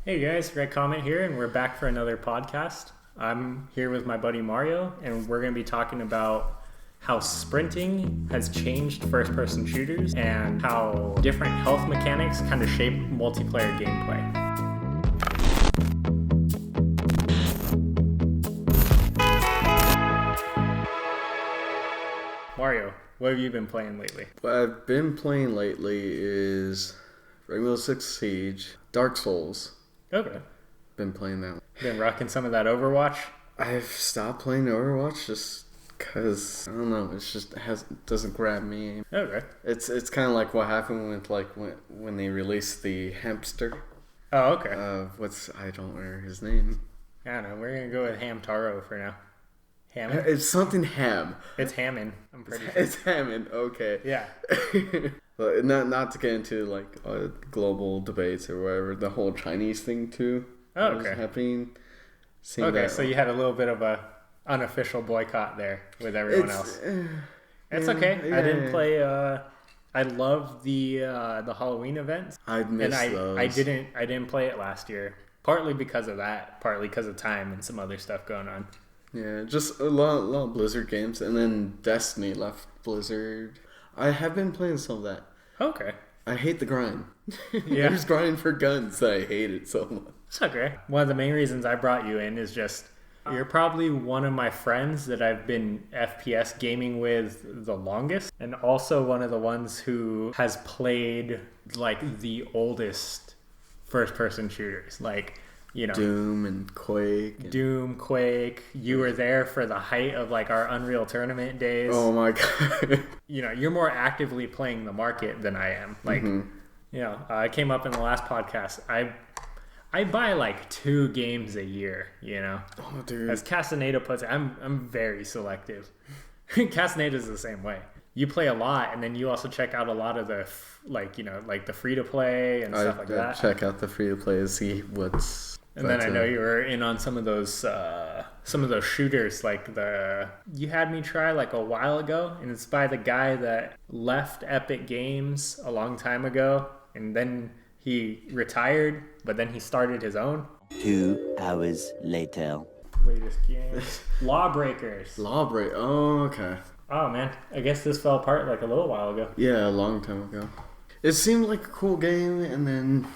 Hey guys, Greg Comment here, and we're back for another podcast. I'm here with my buddy Mario, and we're going to be talking about how sprinting has changed first-person shooters and how different health mechanics kind of shape multiplayer gameplay. Mario, what have you been playing lately? What I've been playing lately is Rainbow Six Siege, Dark Souls. Okay. Been playing that. Been rocking some of that Overwatch? I've stopped playing Overwatch just because, I don't know, doesn't grab me. Okay. It's kind of like what happened with when they released the hamster. Oh, okay. I don't remember his name. I don't know. We're going to go with Hamtaro for now. Hammond? It's something Ham. It's Hammond, I'm pretty sure. It's Hammond, okay. Yeah. But not to get into global debates or whatever, the whole Chinese thing too. Oh, okay. Was happening. Okay, so you had a little bit of a unofficial boycott there with everyone else. It's okay. Yeah. I didn't play. I love the Halloween events. I'd miss those. I didn't play it last year, partly because of that, partly because of time and some other stuff going on. Yeah, just a lot of Blizzard games, and then Destiny left Blizzard. I have been playing some of that. Okay. I hate the grind. Yeah. There's grinding for guns. I hate it so much. It's okay. One of the main reasons I brought you in is just you're probably one of my friends that I've been FPS gaming with the longest, and also one of the ones who has played like the oldest first-person shooters, like, you know, Doom and Quake. You were there for the height of like our Unreal Tournament days. Oh my god. You know, you're more actively playing the market than I am. Like, you know, I came up in the last podcast. I buy like 2 games a year, you know. Oh, dude. As Castaneda puts it, I'm very selective. Castaneda's the same way. You play a lot, and then you also check out a lot of the, the free-to-play and stuff like that. Check out the free-to-play to see what's... And then I know you were in on some of those shooters, like you had me try like a while ago, and it's by the guy that left Epic Games a long time ago, and then he retired, but then he started his own. 2 hours later. Latest game. Lawbreakers. Oh, okay. Oh man, I guess this fell apart like a little while ago. Yeah, a long time ago. It seemed like a cool game, and then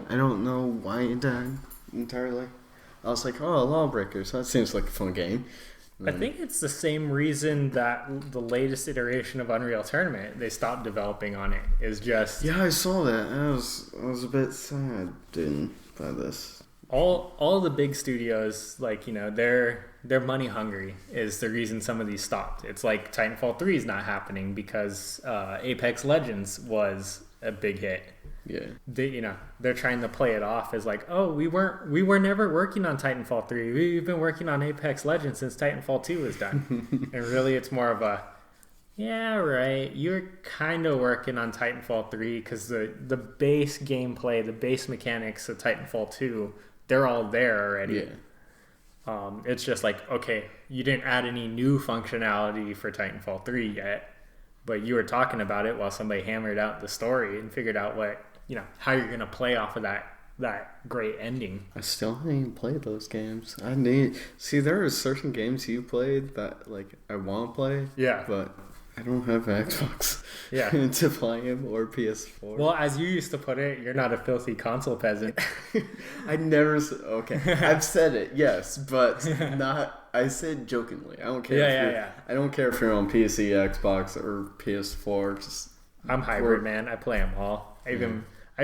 I don't know why it died entirely. I was like, oh, Lawbreakers, that seems like a fun game. I think it's the same reason that the latest iteration of Unreal Tournament, they stopped developing on it, is just... Yeah, I saw that. I was a bit sad by this. All the big studios, like, you know, they're money hungry is the reason some of these stopped. It's like Titanfall 3 is not happening because Apex Legends was a big hit. Yeah. They're trying to play it off as like, oh, we were never working on Titanfall 3. We've been working on Apex Legends since Titanfall 2 was done. And really it's more of a, yeah, right, you're kind of working on Titanfall 3 because the base gameplay, the base mechanics of Titanfall 2, they're all there already. Yeah. It's just like, okay, you didn't add any new functionality for Titanfall 3 yet, but you were talking about it while somebody hammered out the story and figured out how you're going to play off of that great ending. I still haven't played those games. There are certain games you played that like I want to play. Yeah. But I don't have an Xbox. Yeah. To play them or PS4. Well, as you used to put it, you're not a filthy console peasant. Okay. I've said it, yes, but not. I said jokingly. I don't care. Yeah. I don't care if you're on PC, Xbox, or PS4. I'm hybrid, man. I play them all. I've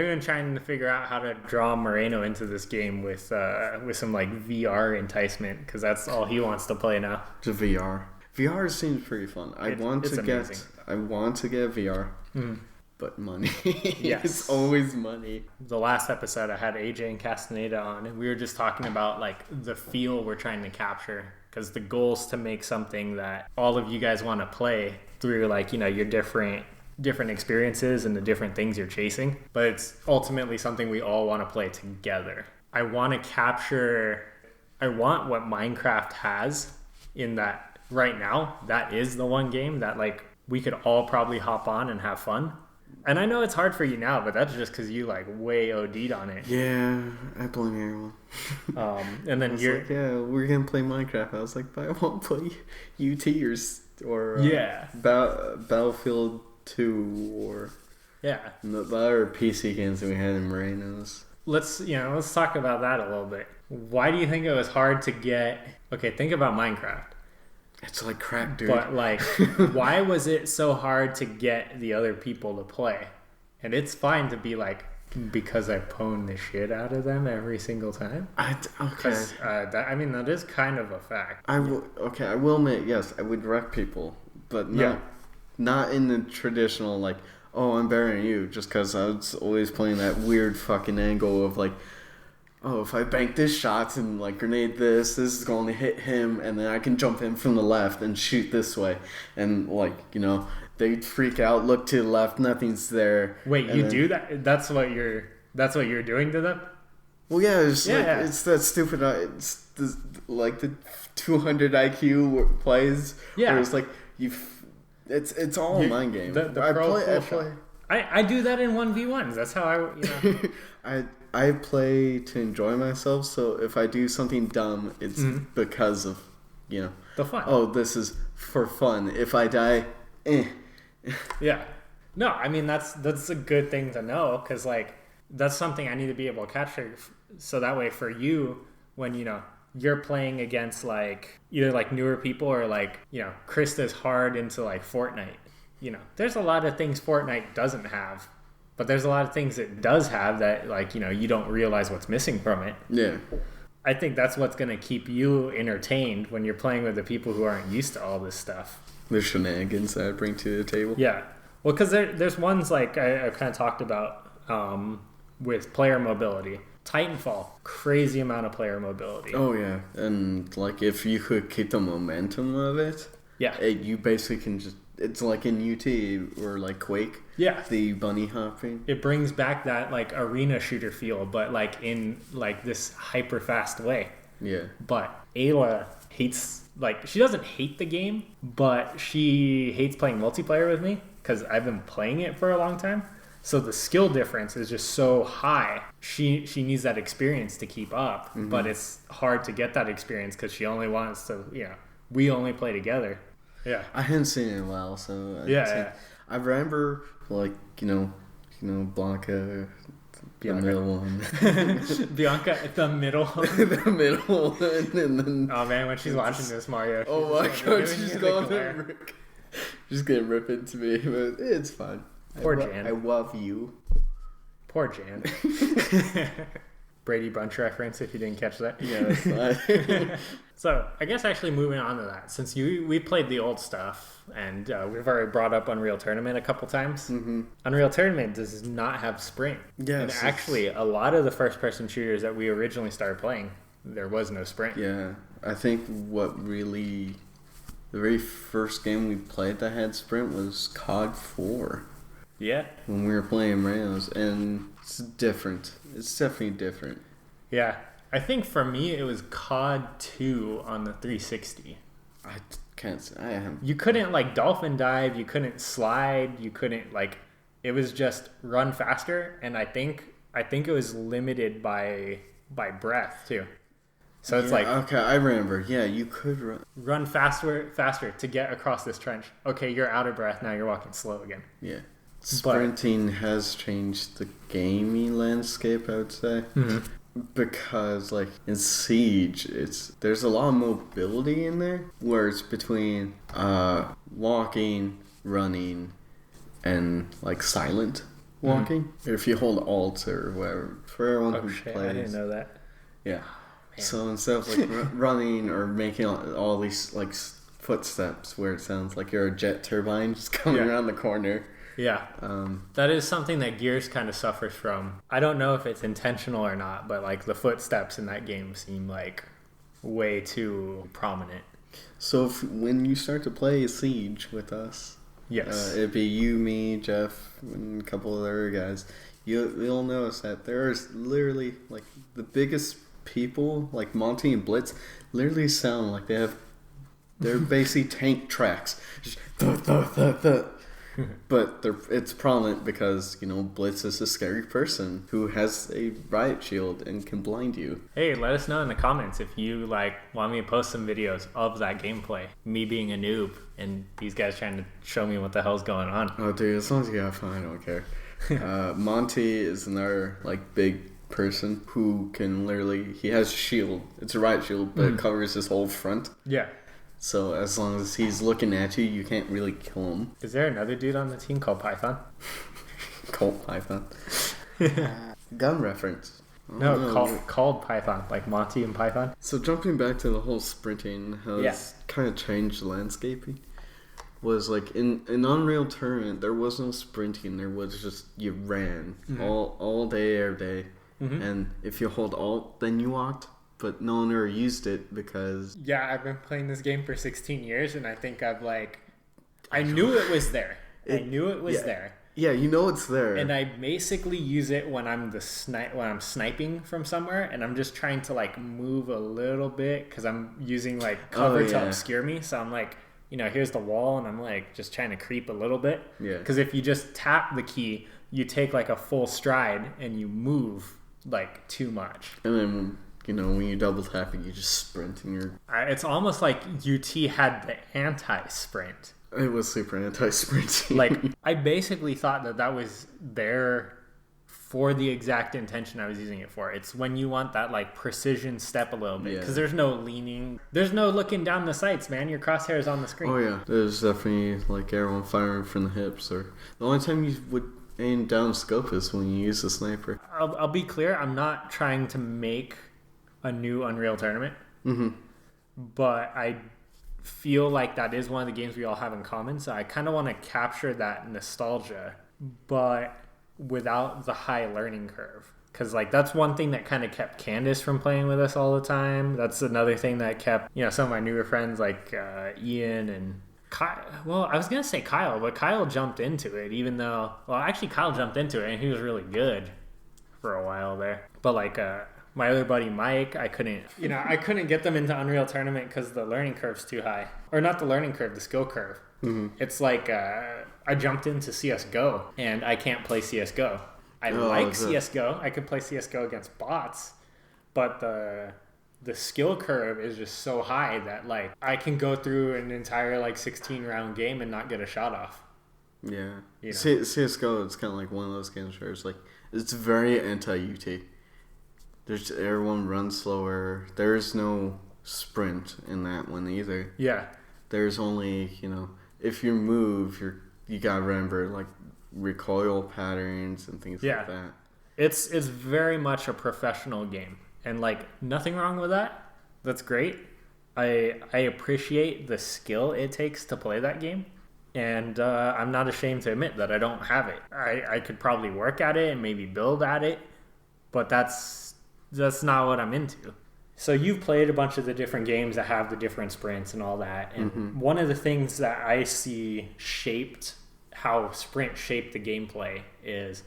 been trying to figure out how to draw Moreno into this game with some like VR enticement because that's all he wants to play now. To VR. VR seems pretty fun. I want to get VR, but money. Yes. It's always money. The last episode I had AJ and Castaneda on, and we were just talking about like the feel we're trying to capture because the goal is to make something that all of you guys want to play through, like, you know, your different experiences and the different things you're chasing, but it's ultimately something we all want to play together. I want what Minecraft has in that right now. That is the one game that like we could all probably hop on and have fun. And I know it's hard for you now, but that's just because you like way OD'd on it. Yeah, I blame everyone. And then you're like, yeah, we're gonna play Minecraft. I was like, but I won't play UT or Battlefield 2 or yeah. the other PC games that we had in Moreno's. Let's talk about that a little bit. Why do you think it was hard to get? Okay, think about Minecraft. It's like crack, dude. But like, why was it so hard to get the other people to play? And it's fine to be like, because I pwn the shit out of them every single time. Okay. That is kind of a fact. I will admit, yes, I would wreck people, but not in the traditional like, oh, I'm better than you, just because I was always playing that weird fucking angle of like, oh, if I bank this shot and like grenade this is going to hit him, and then I can jump in from the left and shoot this way, and like they freak out, look to the left, nothing's there. Wait, you do that? That's what you're doing to them? Well, yeah, it's that stupid. It's like the 200 IQ plays. Yeah, where it's like it's all a mind game. I do that in 1v1s. That's how I play to enjoy myself, so if I do something dumb, it's because of, the fun. Oh, this is for fun. If I die, Yeah. No, I mean, that's a good thing to know, because, like, that's something I need to be able to capture, so that way for you, when, you're playing against, like, either, like, newer people or, like, Krista's hard into, like, Fortnite. There's a lot of things Fortnite doesn't have. But there's a lot of things it does have that, like, you don't realize what's missing from it. Yeah. I think that's what's going to keep you entertained when you're playing with the people who aren't used to all this stuff. The shenanigans that I bring to the table. Yeah. Well, because there's ones, like, I kind of talked about with player mobility. Titanfall, crazy amount of player mobility. Oh, yeah. And, like, if you could keep the momentum of it, you basically can just... It's like in UT or like Quake. Yeah. The bunny hopping. It brings back that like arena shooter feel, but like in like this hyper fast way. Yeah. But Ayla hates, like, she doesn't hate the game, but she hates playing multiplayer with me because I've been playing it for a long time. So the skill difference is just so high. She needs that experience to keep up, but it's hard to get that experience because she only wants to, we only play together. Yeah, I hadn't seen it in a while, so I remember, like, Blanca, the middle one. Bianca, the middle, the middle one, and then oh man, when she's watching this Mario, oh my god, she's gonna rip into me, but it's fine. Poor Jan. I love you. Poor Jan. Brady Bunch reference, if you didn't catch that. Yeah, that's fine. So, I guess actually moving on to that, since we played the old stuff, and we've already brought up Unreal Tournament a couple times. Mm-hmm. Unreal Tournament does not have sprint. Yes. And actually, a lot of the first-person shooters that we originally started playing, there was no sprint. Yeah, I think the very first game we played that had sprint was COD 4. Yeah. When we were playing Ramos, and it's different. It's definitely different. Yeah. I think for me, it was COD 2 on the 360. I can't say. I haven't. You couldn't, like, dolphin dive. You couldn't slide. You couldn't, like... It was just run faster, and I think it was limited by breath, too. So it's like... Okay, I remember. Yeah, you could run faster to get across this trench. Okay, you're out of breath. Now you're walking slow again. Yeah. Sprinting has changed the gaming landscape, I would say. Mm-hmm. Because, like, in Siege, there's a lot of mobility in there, where it's between walking, running, and, like, silent walking. Mm-hmm. If you hold Alt or whatever, for everyone who plays. I didn't know that. Yeah. Oh, so instead of, like, running or making all these, like, footsteps where it sounds like you're a jet turbine just coming around the corner. Yeah. That is something that Gears kind of suffers from. I don't know if it's intentional or not, but like the footsteps in that game seem like way too prominent. So when you start to play Siege with us, yes, it'd be you, me, Jeff, and a couple of other guys. You'll notice that there's literally like the biggest people, like Monty and Blitz, literally sound like they're basically tank tracks. Just But it's prominent because, Blitz is a scary person who has a riot shield and can blind you. Hey, let us know in the comments if you want me to post some videos of that gameplay. Me being a noob and these guys trying to show me what the hell's going on. Oh, dude, as long as you have fun, I don't care. Monty is another, big person who can he has a shield. It's a riot shield, but it covers his whole front. Yeah. So as long as he's looking at you, you can't really kill him. Is there another dude on the team called Python? Called Python. Gun reference. No, called Python, like Monty and Python. So jumping back to the whole sprinting, how it's kind of changed the landscaping, was in Unreal Tournament, there was no sprinting. There was just, you ran all day, every day. Mm-hmm. And if you hold Alt, then you walked. But no one ever used it because... Yeah, I've been playing this game for 16 years, and I think I knew it was there. I knew it was there. Yeah, it's there. And I basically use it when I'm sniping from somewhere, and I'm just trying to move a little bit because I'm using cover to obscure me. So I'm here's the wall, and I'm just trying to creep a little bit. Yeah. Because if you just tap the key, you take a full stride and you move too much. And then... when you double tap it, you just sprint and you're... It's almost like UT had the anti-sprint. It was super anti-sprinting. I basically thought that was there for the exact intention I was using it for. It's when you want that precision step a little bit. Because there's no leaning. There's no looking down the sights, man. Your crosshair is on the screen. Oh, yeah. There's definitely everyone firing from the hips. Or the only time you would aim down scope is when you use the sniper. I'll be clear. I'm not trying to make... a new Unreal Tournament, but I feel that is one of the games we all have in common, so I kind of want to capture that nostalgia, but without the high learning curve, because that's one thing that kind of kept Candace from playing with us all the time. That's another thing that kept some of my newer friends Ian and Kyle. Well, I was gonna say Kyle, but Kyle jumped into it, even though actually Kyle jumped into it and he was really good for a while there, but my other buddy Mike, I couldn't get them into Unreal Tournament because the learning curve's too high. Or not the learning curve, the skill curve. Mm-hmm. It's I jumped into CSGO, and I can't play CSGO. I like CSGO. I could play CSGO against bots, but the skill curve is just so high that I can go through an entire 16-round game and not get a shot off. Yeah. CSGO, it's kind of one of those games where it's very anti-UT. Everyone runs slower. There's no sprint in that one either. Yeah. There's only, if you move, you gotta remember recoil patterns and things like that. It's very much a professional game, and nothing wrong with that. That's great. I appreciate the skill it takes to play that game, and I'm not ashamed to admit that I don't have it. I could probably work at it and maybe build at it, but that's not what I'm into. So you've played a bunch of the different games that have the different sprints and all that. And one of the things that I see how sprint shaped the gameplay is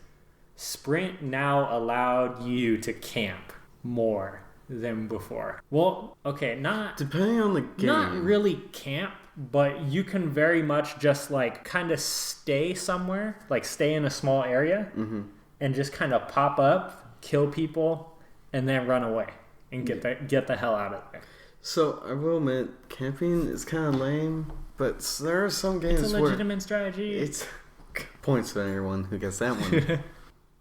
sprint now allowed you to camp more than before. Well, okay, not... Depending on the game. Not really camp, but you can very much just kind of stay somewhere, stay in a small area and just kind of pop up, kill people, and then run away and get the hell out of there. So I will admit, camping is kind of lame, but there are some games where it's a legitimate strategy. It's points to anyone who gets that one.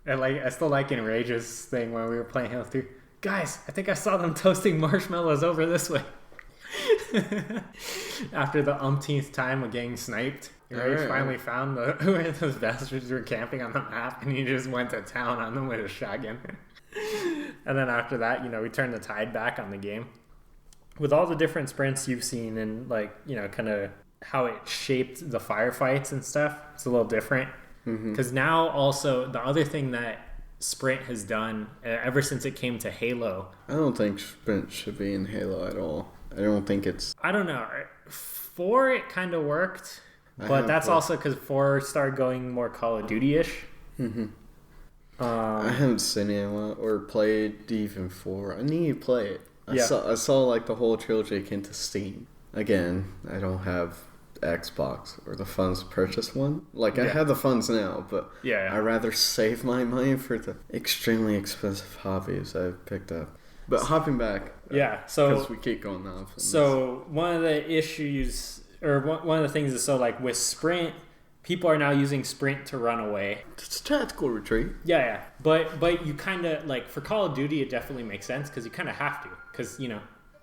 And I still like Enrage's thing when we were playing Halo 3. Guys, I think I saw them toasting marshmallows over this way. After the umpteenth time of getting sniped, Enrage finally found where those bastards were camping on the map, and he just went to town on them with a shotgun. And then after that, we turned the tide back on the game. With all the different sprints you've seen and kind of how it shaped the firefights and stuff, it's a little different. Because now also the other thing that Sprint has done ever since it came to Halo. I don't think Sprint should be in Halo at all. I don't think it's... I don't know. 4 it kind of worked, but that's also because 4 started going more Call of Duty-ish. I haven't seen anyone or played even 4. I need to play it. I saw the whole trilogy came to Steam. Again, I don't have Xbox or the funds to purchase one. Like, I have the funds now, but I'd rather save my money for the extremely expensive hobbies I've picked up. But hopping back, so because we keep going on. So one of the issues, or one of the things is, so like with Sprint, people are now using Sprint to run away. It's a tactical retreat. Yeah. But you kind of, like, for Call of Duty, it definitely makes sense because you kind of have to. Because,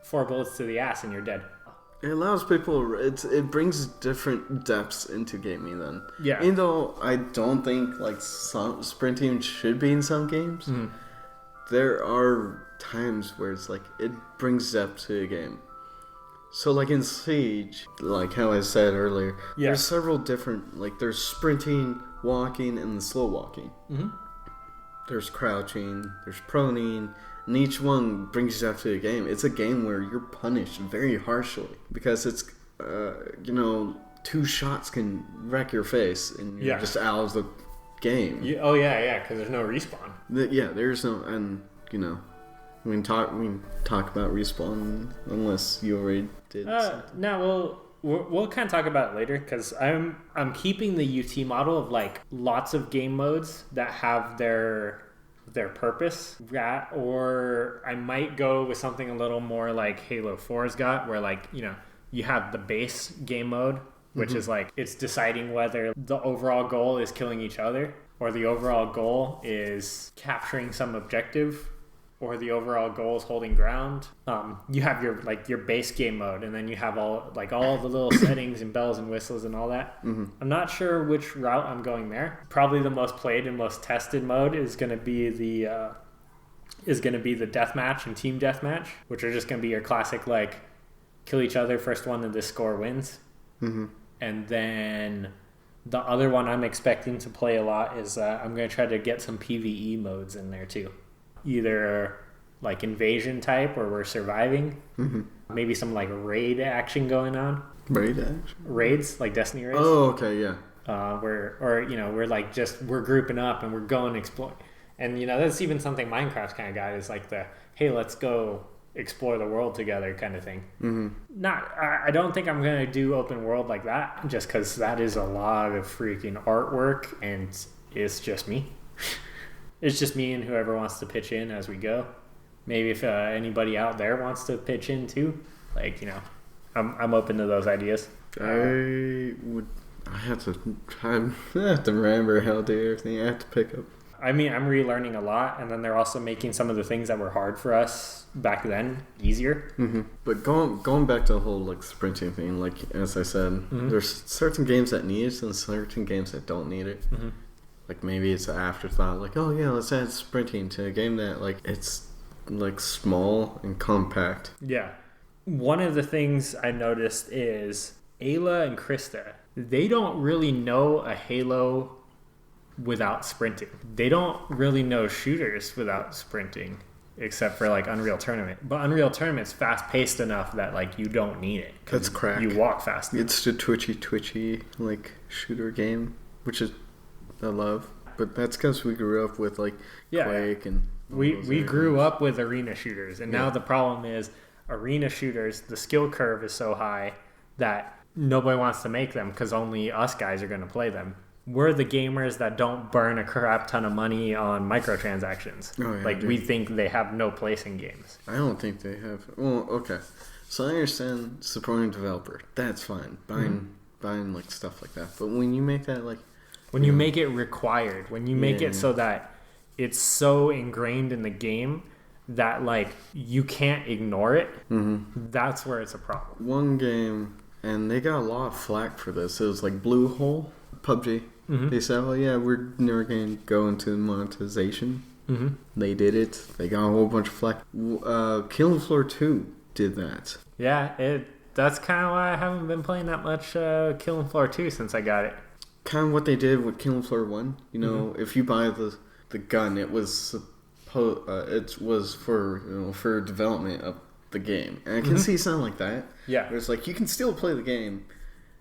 4 bullets to the ass and you're dead. It allows people, it brings different depths into gaming then. Yeah. Even though I don't think, like, some sprinting should be in some games, there are times where it's like, it brings depth to a game. So, like, in Siege, like how I said earlier, there's several different, like, there's sprinting, walking, and the slow walking. There's crouching, there's proning, and each one brings you up to the game. It's a game where you're punished very harshly because it's, 2 shots can wreck your face and you're just out of the game. Because there's no respawn. There's no, and we can talk about respawn unless you already did. No, we'll kind of talk about it later because I'm keeping the UT model of, like, lots of game modes that have their purpose, or I might go with something a little more like Halo 4's got, where, like, you have the base game mode, which is like, it's deciding whether the overall goal is killing each other or the overall goal is capturing some objective, or the overall goal is holding ground. You have your base game mode, and then you have all the little settings and bells and whistles and all that. I'm not sure which route I'm going there. Probably the most played and most tested mode is going to be the deathmatch and team deathmatch, which are just going to be your classic, like, kill each other, first one to this score wins. And then the other one I'm expecting to play a lot is I'm going to try to get some PvE modes in there too. Either like invasion type where we're surviving, maybe some like raid action going on. Raid action? Raids, like Destiny raids. Oh, okay, yeah. We're grouping up and we're going explore. And that's even something Minecraft's kind of got, is like the, hey, let's go explore the world together kind of thing. I don't think I'm gonna do open world like that, just because that is a lot of freaking artwork and it's just me. It's just me and whoever wants to pitch in as we go. Maybe if anybody out there wants to pitch in too, like, I'm open to those ideas. I have to remember how to do everything. I have to pick up. I mean, I'm relearning a lot, and then they're also making some of the things that were hard for us back then easier. But going back to the whole, like, sprinting thing, like, as I said, there's certain games that need it and certain games that don't need it. Like, maybe it's an afterthought, like, oh yeah, let's add sprinting to a game that, like, it's, like, small and compact. Yeah. One of the things I noticed is Ayla and Krista, they don't really know a Halo without sprinting. They don't really know shooters without sprinting, except for, like, Unreal Tournament. But Unreal Tournament's fast-paced enough that, like, you don't need it. That's crack. You walk fast enough. It's the twitchy, like, shooter game, which is I love. But that's because we grew up with, like, Quake and... We grew up with arena shooters, and now the problem is arena shooters, the skill curve is so high that nobody wants to make them because only us guys are going to play them. We're the gamers that don't burn a crap ton of money on microtransactions. We think they have no place in games. I don't think they have. Well, okay. So I understand supporting a developer. That's fine. Buying like stuff like that. But when you make that like... When you make it required, when you make it so that it's so ingrained in the game that, like, you can't ignore it, that's where it's a problem. One game, and they got a lot of flack for this. It was like Bluehole, PUBG. They said, oh yeah, we're never going to go into monetization. They did it. They got a whole bunch of flack. Killing Floor 2 did that. Yeah, that's kind of why I haven't been playing that much Killing Floor 2 since I got it. Kind of what they did with Killing Floor 1. You know, if you buy the gun, it was for development of the game. And I can see something like that. Yeah. It's like, you can still play the game.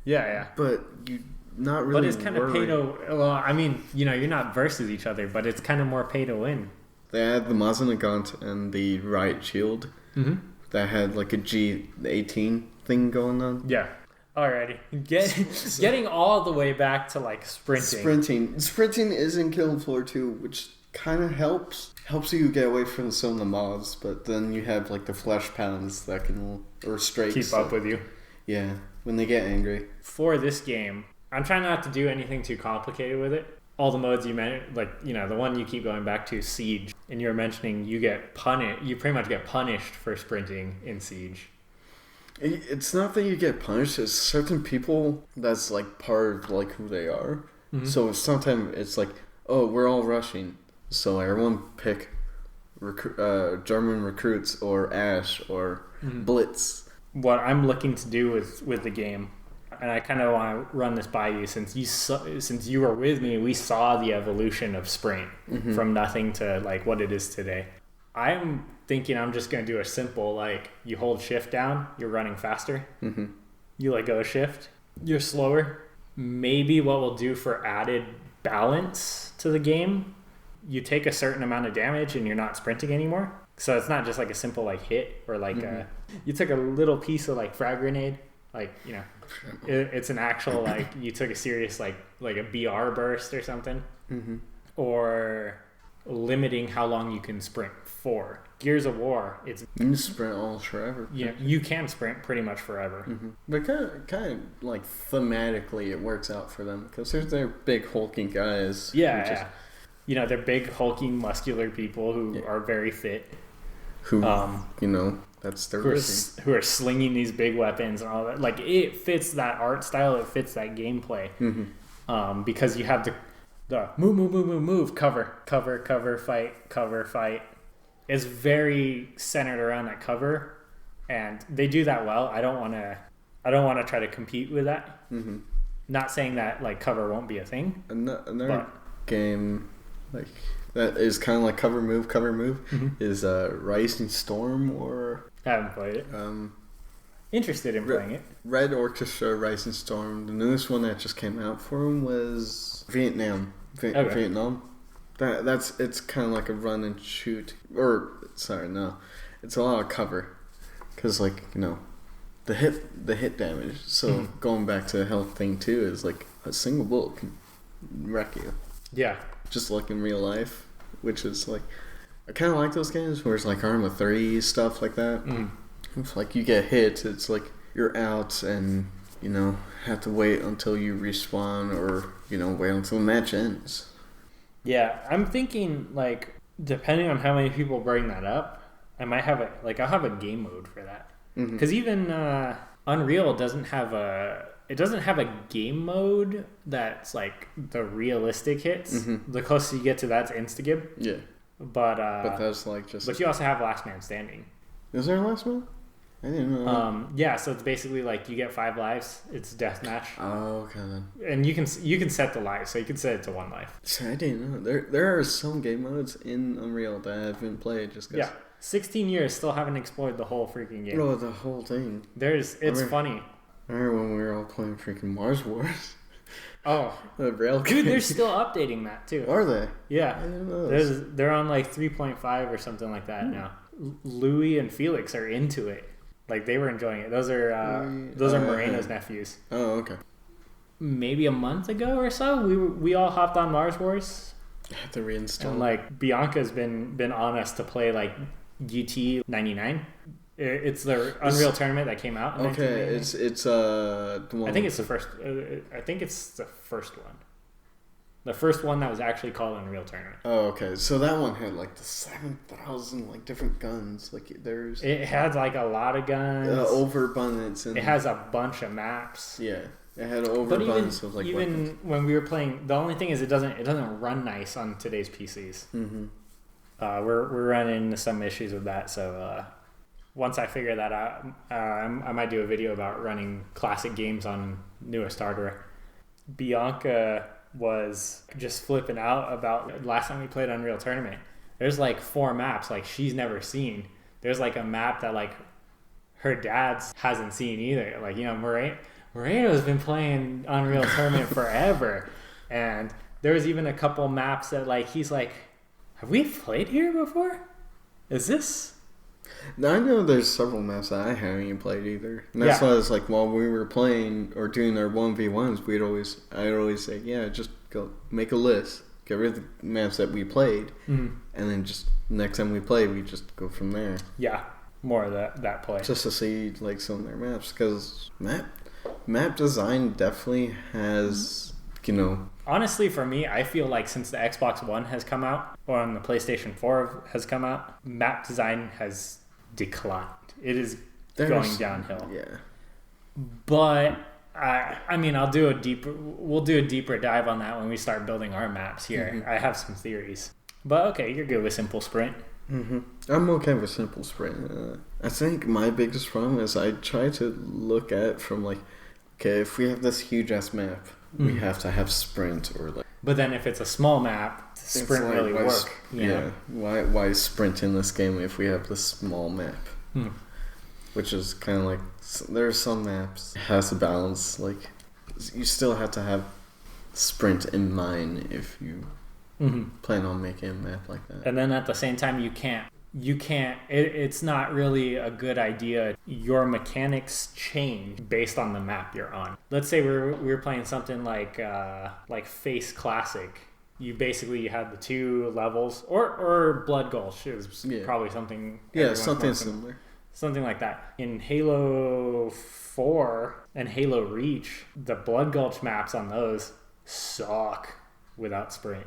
Yeah. But you... Not really. But it's kind of pay to... Well, I mean, you're not versus each other, but it's kind of more pay to win. They had the Mazenagant and the Riot Shield that had like a G18 thing going on. Yeah. Alrighty. Getting all the way back to like sprinting. Sprinting is in Killing Floor 2, which kind of helps you get away from some of the mobs, but then you have like the flesh pounds that can, or strakes, keep up with you. Yeah, when they get angry. For this game, I'm trying not to do anything too complicated with it. All the modes you mentioned, like, you know, the one you keep going back to, Siege, and you were mentioning you pretty much get punished for sprinting in Siege. It's not that you get punished, it's certain people that's like part of like who they are. Mm-hmm. So sometimes it's like, oh, we're all rushing, so everyone pick German recruits or Ash or Blitz. What I'm looking to do with the game, and I kind of want to run this by you, since you were with me, we saw the evolution of sprint from nothing to like what it is today. I'm thinking I'm just going to do a simple, like, you hold shift down, you're running faster. Mm-hmm. You let go of shift, you're slower. Maybe what we'll do for added balance to the game, you take a certain amount of damage and you're not sprinting anymore. So it's not just like a simple like hit or like you took a little piece of like frag grenade, like, you know, it's an actual like you took a serious like a BR burst or something, or limiting how long you can sprint. For Gears of War, it's you can sprint almost forever. Yeah, you can sprint pretty much forever. But kind of like thematically, it works out for them because they're big hulking guys. Yeah. You know, they're big hulking muscular people who are very fit. Who you know, that's their who are slinging these big weapons and all that. Like, it fits that art style. It fits that gameplay. Because you have the move, cover, fight. It's very centered around that cover, and they do that well. I don't want to try to compete with that. Not saying that like cover won't be a thing. Another game like that is kind of like cover move is Rising Storm, or I haven't played it. Interested in playing it. Red Orchestra Rising Storm. The newest one that just came out for him was Vietnam. Vietnam. It's kind of like a run and shoot, it's a lot of cover, because like, you know, the hit damage. So going back to the health thing too, is like a single bullet can wreck you. Yeah, just like in real life, which is like, I kind of like those games where it's like Arma 3 stuff like that. It's like you get hit, it's like you're out, and you know, have to wait until you respawn, or you know, wait until the match ends. Yeah, I'm thinking, like, depending on how many people bring that up, I might have I'll have a game mode for that. Because even Unreal doesn't have a game mode that's like the realistic hits. The closer you get to that's Instagib. Yeah. But that's like just. But you also have Last Man Standing. Is there a Last Man? I didn't know. Yeah, so it's basically like you get 5 lives. It's deathmatch. Oh, okay then. And you can set the life, so you can set it to 1 life. See, I didn't know. There are some game modes in Unreal that I haven't played just because. Yeah, 16 years, still haven't explored the whole freaking game. Oh, the whole thing. It's funny. I remember when we were all playing freaking Mars Wars. Oh, the rail dude, they're still updating that too. Are they? Yeah, I didn't know this. They're on like 3.5 or something like that now. Louis and Felix are into it. Like, they were enjoying it. Those are Moreno's nephews. Oh, okay. Maybe a month ago or so, we all hopped on Mars Wars. I have to reinstall. And like, Bianca's been on us to play like GT 99. It's the Unreal tournament that came out. Okay, it's the one. I think it's the first. I think it's the first one. The first one that was actually called Unreal Tournament. Oh, okay. So that one had like the 7,000 like different guns. Like it had like a lot of guns. Overabundance. And it has a bunch of maps. Yeah, it had overabundance of like even weapons. When we were playing, the only thing is it doesn't run nice on today's PCs. We're running into some issues with that. So once I figure that out, I might do a video about running classic games on newest hardware. Bianca was just flipping out about last time we played Unreal Tournament. There's like 4 maps like she's never seen. There's like a map that like her dad's hasn't seen either. Like, you know, Moreno's been playing Unreal Tournament forever. And there was even a couple maps that like he's like, have we played here before? Is this Now, I know there's several maps that I haven't even played either. And that's why it's like while we were playing or doing our 1v1s, I'd always say, yeah, just go make a list, get rid of the maps that we played, and then just next time we play, we just go from there. Yeah, more of that play. Just to see like some of their maps, because map design definitely has, Honestly, for me, I feel like since the Xbox One has come out, or on the PlayStation 4 has come out, map design has declined. It is going downhill. Yeah. But we'll do a deeper dive on that when we start building our maps here. I have some theories. But okay, you're good with simple sprint. I'm okay with simple sprint. I think my biggest problem is I try to look at it from like, okay, if we have this huge ass map, we have to have sprint or like. But then if it's a small map, sprint really work. Why sprint in this game if we have this small map? Which is kind of like, there are some maps it has a balance. Like you still have to have sprint in mind if you plan on making a map like that. And then at the same time, it's not really a good idea. Your mechanics change based on the map you're on. Let's say we're playing something like Face Classic. You had the two levels, or Blood Gulch is probably something. Yeah, something similar. Something like that. In Halo 4 and Halo Reach, the Blood Gulch maps on those suck without sprint.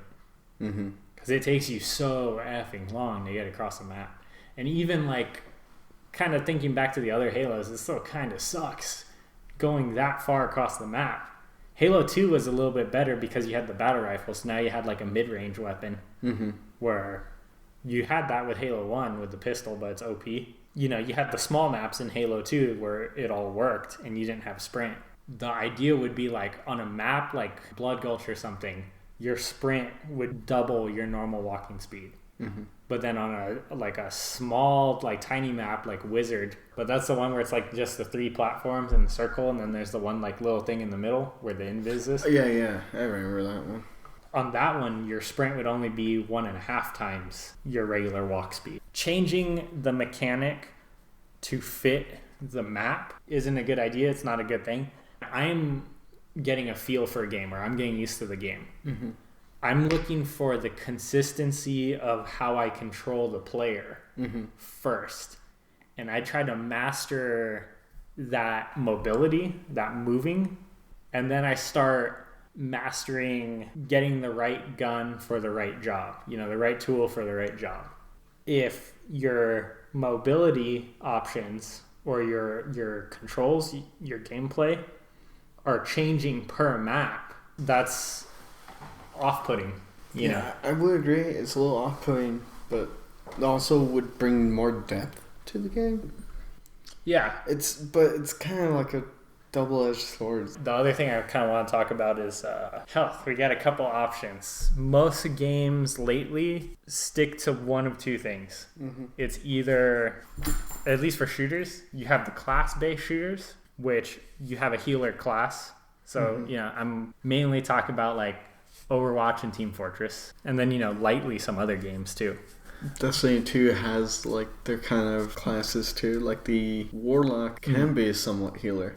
Because it takes you so effing long to get across the map. And even like kind of thinking back to the other Halos, it still kind of sucks going that far across the map. Halo 2 was a little bit better because you had the battle rifles. Now you had like a mid-range weapon where you had that with Halo 1 with the pistol, but it's OP. You had the small maps in Halo 2 where it all worked and you didn't have sprint. The idea would be like on a map like Blood Gulch or something, your sprint would double your normal walking speed. But then on a small, like tiny map like Wizard, but that's the one where it's like just the 3 platforms in the circle, and then there's the one like little thing in the middle where the invis is. Yeah, I remember that one. On that one, your sprint would only be 1.5 times your regular walk speed. Changing the mechanic to fit the map isn't a good idea. It's not a good thing. I'm getting a feel for a game, or I'm getting used to the game. I'm looking for the consistency of how I control the player first. And I try to master that mobility, that moving, and then I start mastering getting the right gun for the right job, the right tool for the right job. If your mobility options or your controls, your gameplay are changing per map, that's off-putting, Yeah, I would agree. It's a little off-putting, but it also would bring more depth to the game. Yeah. It's kind of like a double-edged sword. The other thing I kind of want to talk about is health. We got a couple options. Most games lately stick to one of two things. It's either, at least for shooters, you have the class-based shooters, which you have a healer class. So, I'm mainly talking about like Overwatch and Team Fortress, and then lightly some other games too. Destiny 2 has like their kind of classes too. Like the Warlock can be somewhat healer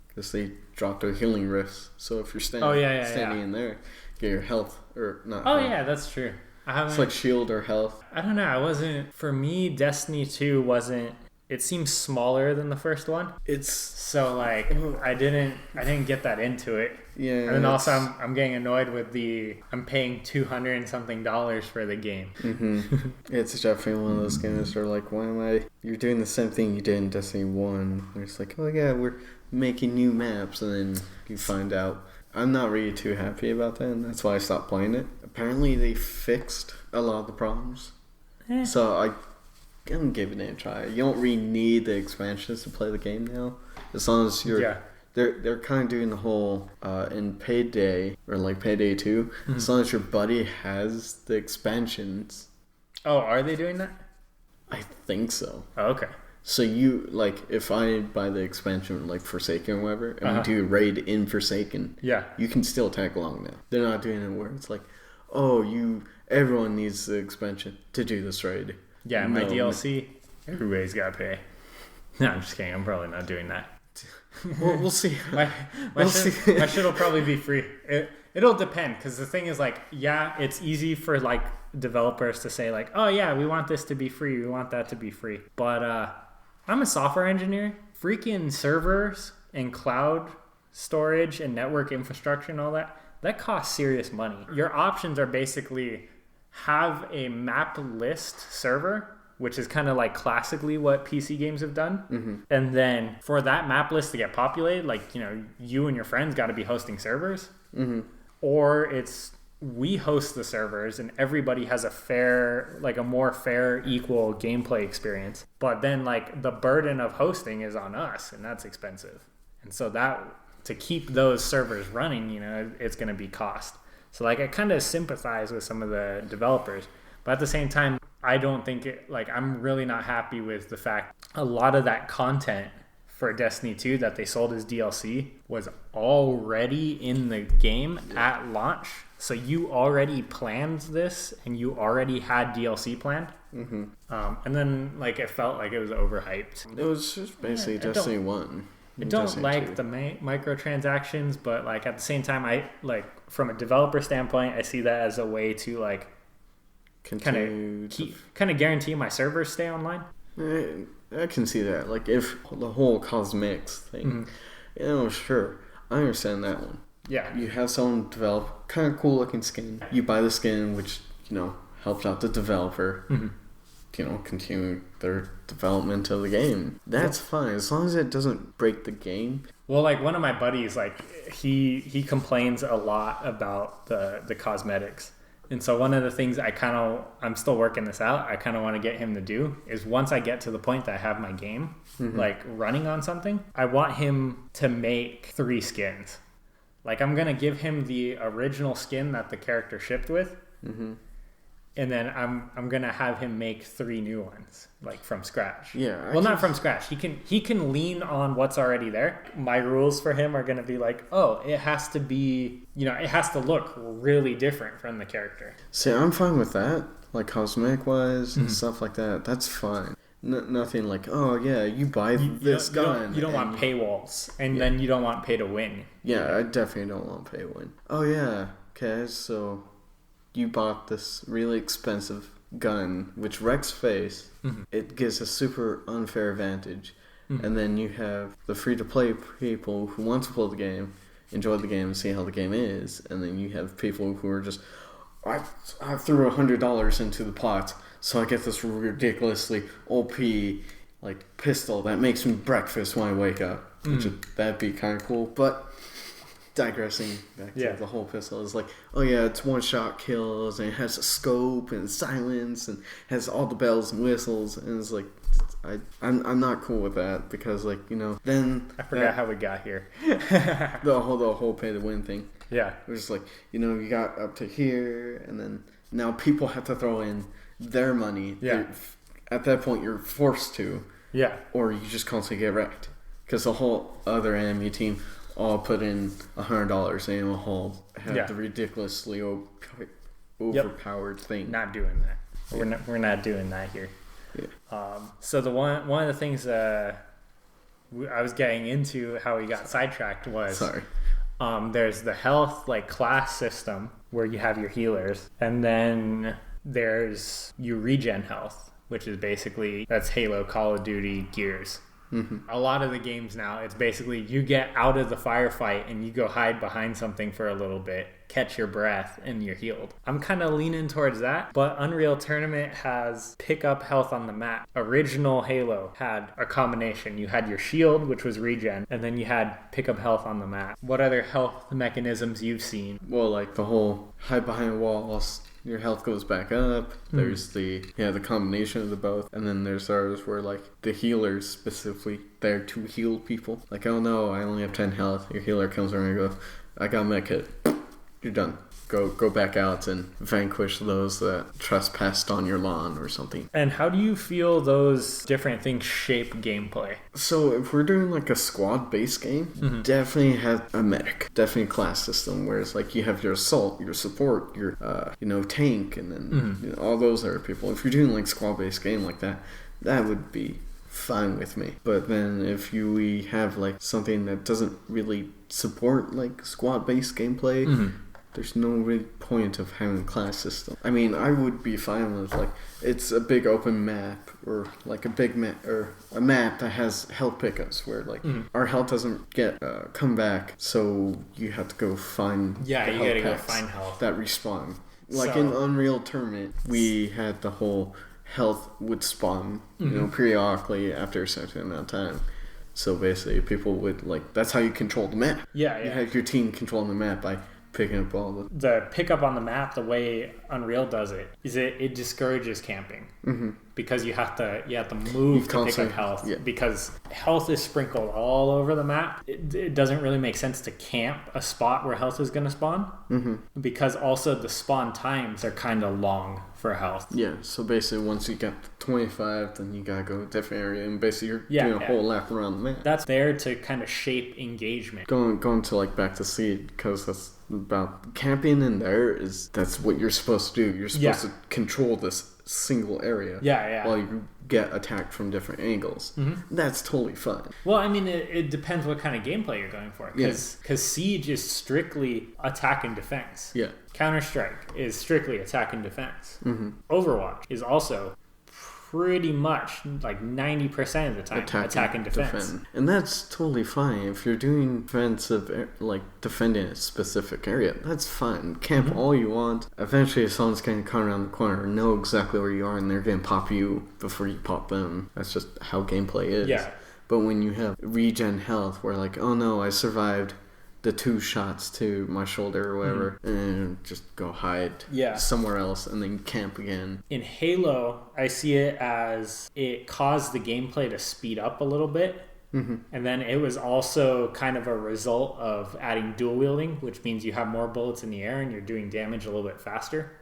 because they drop their healing rifts. So if you're standing in there, get your health or not. Oh health. Yeah, that's true. It's like shield or health. I don't know. For me, Destiny 2 wasn't. It seems smaller than the first one. It's so like I didn't get that into it. Yeah. And then also I'm getting annoyed with I'm paying $200 and something for the game. It's definitely one of those games where like, you're doing the same thing you did in Destiny 1. Where it's like, oh yeah, we're making new maps, and then you find out. I'm not really too happy about that, and that's why I stopped playing it. Apparently they fixed a lot of the problems. So I'm gonna give it a try. You don't really need the expansions to play the game now, as long as you're. Yeah. They're kind of doing the whole in Payday or like Payday 2. As long as your buddy has the expansions. Oh, are they doing that? I think so. Oh, okay. So you like if I buy the expansion like Forsaken or whatever, and we do a raid in Forsaken. Yeah. You can still tag along now. They're not doing it where it's like, everyone needs the expansion to do this raid. Yeah, my DLC Everybody's got to pay. No, I'm just kidding. I'm probably not doing that. We'll see. My shit will probably be free. It'll depend, because the thing is, like, yeah, it's easy for, like, developers to say, like, oh, yeah, we want this to be free. We want that to be free. But I'm a software engineer. Freaking servers and cloud storage and network infrastructure and all that costs serious money. Your options are basically have a map list server, which is kind of like classically what PC games have done. Mm-hmm. And then for that map list to get populated, like, you know, you and your friends got to be hosting servers. Mm-hmm. Or it's we host the servers and everybody has a more fair, equal gameplay experience. But then, like, the burden of hosting is on us, and that's expensive. And so that, to keep those servers running, you know, it's going to be cost. So, like, I kind of sympathize with some of the developers. But at the same time, I don't think I'm really not happy with the fact a lot of that content for Destiny 2 that they sold as DLC was already in the game at launch. So you already planned this and you already had DLC planned. Mm-hmm. And then, like, it felt like it was overhyped. It was just basically Destiny 1. I don't like the microtransactions, but, like, at the same time, I, like, from a developer standpoint, I see that as a way to, like, kind of guarantee my servers stay online. I can see that. Like, if the whole cosmetics thing, you know, sure, I understand that one. Yeah. You have someone develop kind of cool looking skin. You buy the skin, which, you know, helps out the developer, you know, continue their development of the game. That's fine, as long as it doesn't break the game. Well, like, one of my buddies, like, he complains a lot about the cosmetics. And so one of the things I'm still working this out, I kind of want to get him to do is, once I get to the point that I have my game, like, running on something, I want him to make 3 skins. Like, I'm going to give him the original skin that the character shipped with. Mm-hmm. And then I'm going to have him make 3 new ones, like, from scratch. Yeah. Not from scratch. He can lean on what's already there. My rules for him are going to be like, oh, it has to be, you know, it has to look really different from the character. See, I'm fine with that, like, cosmetic-wise and stuff like that. That's fine. Nothing like, oh, yeah, you buy this gun. You don't want paywalls, and then you don't want pay to win. Yeah, I definitely don't want pay to win. Oh, yeah, okay, so you bought this really expensive gun, which wrecks face. It gives a super unfair advantage. And then you have the free-to-play people who want to play the game, enjoy the game, and see how the game is. And then you have people who are just, I threw $100 into the pot, so I get this ridiculously OP, like, pistol that makes me breakfast when I wake up. That'd be kind of cool, but digressing back to the whole pistol is like, oh yeah, it's one-shot kills, and it has a scope and silence and has all the bells and whistles, and it's like, I'm not cool with that, because, like, you know, then I forgot how we got here. the whole pay to win thing. Yeah, it was just like, you know, you got up to here, and then now people have to throw in their money. Yeah, at that point you're forced to. Yeah, or you just constantly get wrecked, because the whole other enemy team all put in $100 and will all have the ridiculously overpowered thing. Not doing that. Yeah. We're not doing that here. Yeah. So the one of the things I was getting into, how we got sidetracked, was there's the health, like, class system where you have your healers, and then there's you regen health, which is basically, that's Halo, Call of Duty, Gears. A lot of the games now, it's basically you get out of the firefight and you go hide behind something for a little bit, catch your breath, and you're healed. I'm kind of leaning towards that, but Unreal Tournament has pick up health on the map. Original Halo had a combination. You had your shield, which was regen, and then you had pick up health on the map. What other health mechanisms you've seen? Well, like the whole hide behind a wall whilst your health goes back up. There's the combination of the both, and then there's ours where, like, the healers specifically there to heal people. Like, oh no, I only have 10 health. Your healer comes around and goes, I got a med kit. You're done. Go back out and vanquish those that trespassed on your lawn or something. And how do you feel those different things shape gameplay? So if we're doing, like, a squad-based game, definitely have a medic. Definitely a class system, where it's like you have your assault, your support, your tank, and then you know, all those other people. If you're doing, like, squad-based game like that, that would be fine with me. But then if we have like something that doesn't really support like squad-based gameplay, there's no real point of having a class system. I mean, I would be fine with like it's a big open map or like a big map or a map that has health pickups where like our health doesn't get come back, so you have to go find you gotta go find health that respawn. Like in Unreal Tournament, we had the whole health would spawn, periodically after a certain amount of time. So basically, people would like that's how you control the map. Yeah. You have your team controlling the map by picking up all the pickup on the map. The way Unreal does it is it discourages camping because you have to move to pick up health because health is sprinkled all over the map. It doesn't really make sense to camp a spot where health is going to spawn because also the spawn times are kind of long for health. Yeah, so basically once you get to 25, then you gotta go to a different area and basically you're doing a whole lap around the map. That's there to kind of shape engagement. Going to like back to Seed, because that's about camping in there that's what you're supposed to do. You're supposed to control this single area while you get attacked from different angles. That's totally fine. Well, I mean, it depends what kind of gameplay you're going for. Because Siege is strictly attack and defense. Yeah. Counter-Strike is strictly attack and defense. Overwatch is also pretty much like 90% of the time attack and defense. And that's totally fine. If you're doing defensive, like defending a specific area, that's fine. Camp all you want. Eventually someone's going to come around the corner and know exactly where you are and they're going to pop you before you pop them. That's just how gameplay is. Yeah. But when you have regen health where like, oh no, I survived the 2 shots to my shoulder or whatever, and just go hide somewhere else and then camp again. In Halo, I see it as it caused the gameplay to speed up a little bit. And then it was also kind of a result of adding dual wielding, which means you have more bullets in the air and you're doing damage a little bit faster.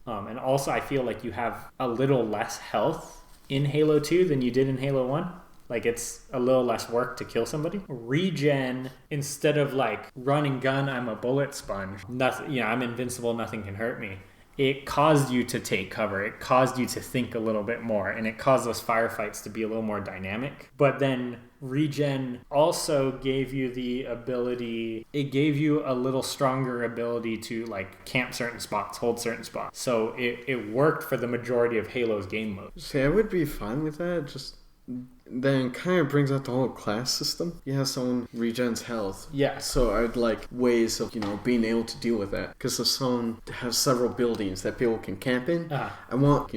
And also I feel like you have a little less health in Halo 2 than you did in Halo 1. Like, it's a little less work to kill somebody. Regen, instead of like run and gun, I'm a bullet sponge. Nothing, I'm invincible, nothing can hurt me. It caused you to take cover. It caused you to think a little bit more. And it caused those firefights to be a little more dynamic. But then Regen also gave you the ability, it gave you a little stronger ability to like camp certain spots, hold certain spots. So it worked for the majority of Halo's game modes. See, I would be fine with that. Just then kind of brings out the whole class system. You have someone regens health. Yeah. So I'd like ways of, being able to deal with that. Because if someone has several buildings that people can camp in, I want,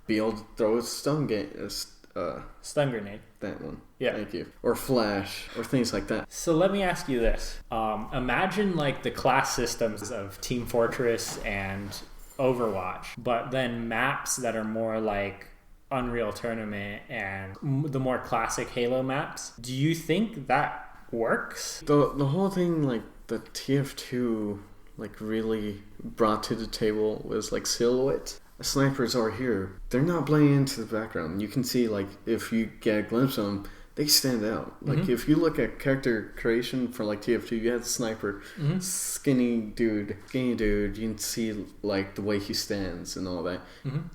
be able to throw a stun grenade. That one. Yeah. Thank you. Or flash, or things like that. So let me ask you this. Imagine like the class systems of Team Fortress and Overwatch, but then maps that are more like Unreal Tournament and the more classic Halo maps. Do you think that works? The whole thing, like the TF2 like really brought to the table was like silhouette. Snipers are here. They're not blending into the background. You can see like if you get a glimpse of them, they stand out. Like if you look at character creation for like TF2, you have the sniper, skinny dude. You can see like the way he stands and all that,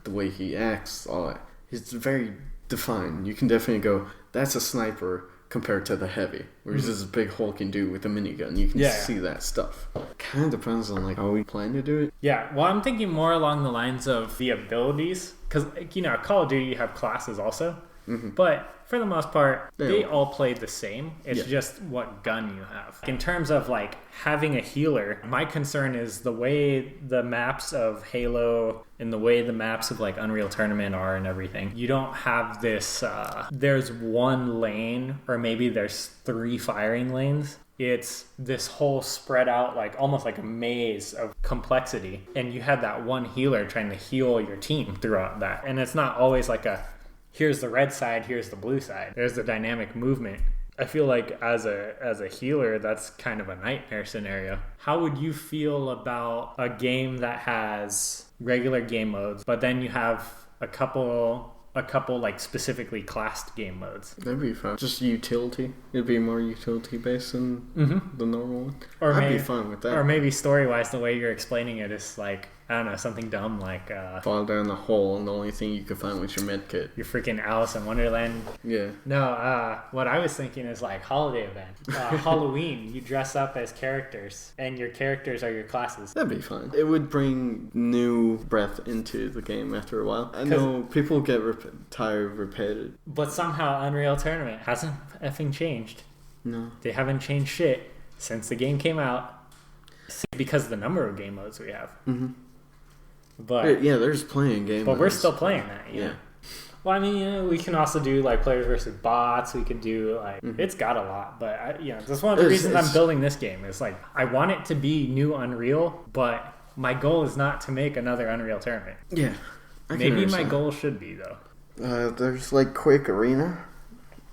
the way he acts, all that. It's very defined. You can definitely go, that's a sniper compared to the heavy, where he's just a big hulking dude with a minigun. You can see that stuff. Kind of depends on like how we plan to do it. Yeah, well, I'm thinking more along the lines of the abilities, because Call of Duty you have classes also, but for the most part they all play the same. It's just what gun you have. In terms of like having a healer, my concern is the way the maps of Halo and the way the maps of like Unreal Tournament are and everything. You don't have this there's one lane, or maybe there's 3 firing lanes. It's this whole spread out, like almost like a maze of complexity, and you have that one healer trying to heal your team throughout that. And it's not always like here's the red side, here's the blue side. There's the dynamic movement. I feel like as a healer, that's kind of a nightmare scenario. How would you feel about a game that has regular game modes, but then you have a couple like specifically classed game modes? That'd be fun. Just utility. It'd be more utility based than the normal one. Or I'd be fine with that. Or maybe story wise, the way you're explaining it is like I don't know, something dumb like fall down the hole and the only thing you could find was your med kit. your freaking Alice in Wonderland. Yeah. No, what I was thinking is like holiday event. Halloween, you dress up as characters and your characters are your classes. That'd be fun. It would bring new breath into the game after a while. I know people get tired of repetitive. But somehow Unreal Tournament hasn't effing changed. No. They haven't changed shit since the game came out because of the number of game modes we have. Mm-hmm. But yeah, there's playing game But modes. we're still playing that, Yeah. Well, I mean, we can also do like players versus bots. We could do like it's got a lot, but that's one of the reasons I'm building this game. Is like I want it to be new Unreal, but my goal is not to make another Unreal Tournament. Yeah, maybe my goal should be though. There's like Quake Arena.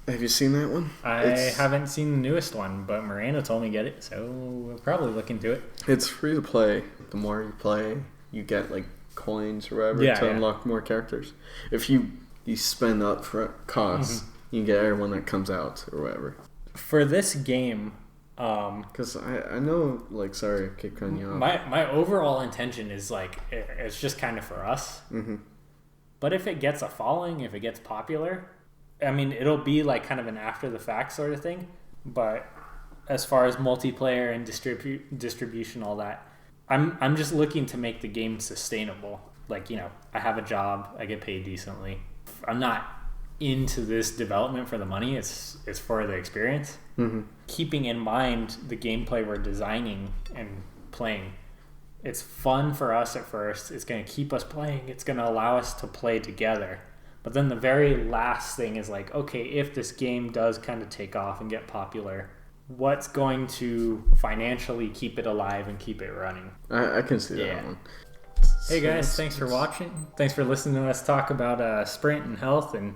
Have you seen that one? I haven't seen the newest one, but Miranda told me to get it, so we'll probably look into it. It's free to play. The more you play, you get like coins or whatever to unlock more characters. If you spend up for costs, you get everyone that comes out or whatever. For this game, because I know, like, sorry, I keep cutting you off. My overall intention is like it's just kind of for us. Mm-hmm. But if it gets a following, if it gets popular, I mean, it'll be like kind of an after the fact sort of thing. But as far as multiplayer and distribution, all that, I'm just looking to make the game sustainable. Like, I have a job, I get paid decently. I'm not into this development for the money. It's for the experience. Mm-hmm. Keeping in mind the gameplay we're designing and playing. It's fun for us at first. It's going to keep us playing. It's going to allow us to play together. But then the very last thing is like, okay, if this game does kind of take off and get popular, what's going to financially keep it alive and keep it running? I can see that one. Hey guys, thanks for watching. Thanks for listening to us talk about Sprint and health and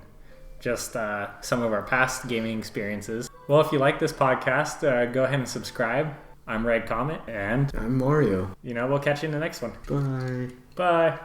just some of our past gaming experiences. Well, if you like this podcast, go ahead and subscribe. I'm Red Comet, and I'm Mario. We'll catch you in the next one. Bye. Bye.